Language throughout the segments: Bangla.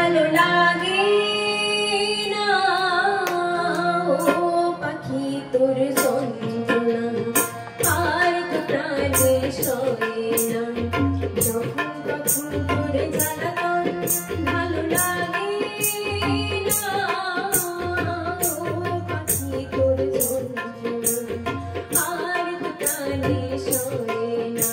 ভালো লাগে না ও পাখি তোর যন্ত্রণা আর তো প্রাণে সয়ে না যখন তখন তোর জ্বালাতন ভালো লাগে না ও পাখি তোর যন্ত্রণা আর তো প্রাণে সয়ে না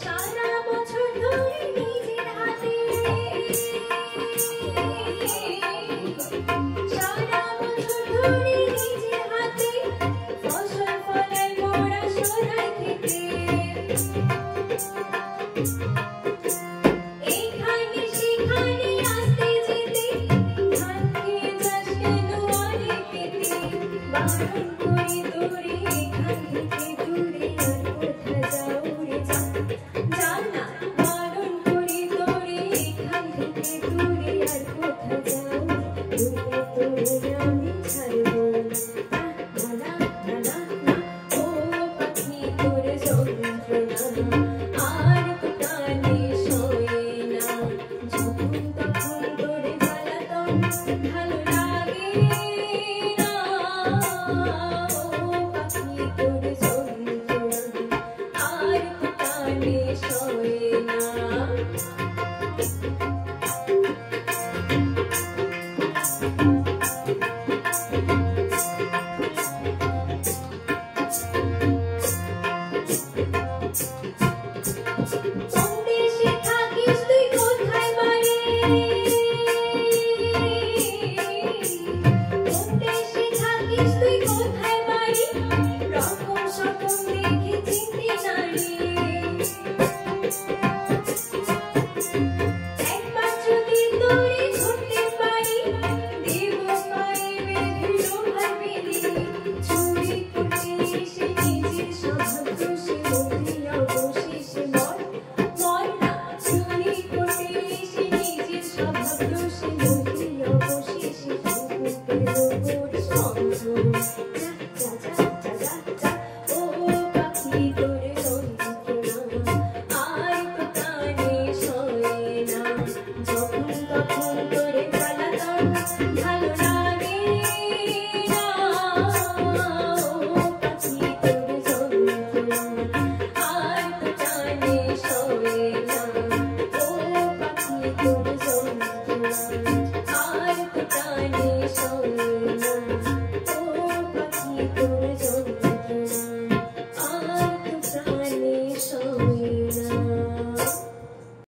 সারা বছর ধরে নিজের হাতে ফসল ফলাই মোরা সোনার খেতে এখানে সেখানে আসতে যেতে ধান খেয়ে যাস কেন অনেক পেতে বারণ করি তোরে এখান থেকে দূরে আর কোথা যাও রে যা না বারণ করি তোরে এখান থেকে দূরে আর কোথা যাও দূরে তোরে আমি ছাড়বো না না না ও পাখি তোর যন্ত্রণা আর তো প্রাণে সয়ে না যখন তখন তোরে জ্বালাতন ভালো লাগে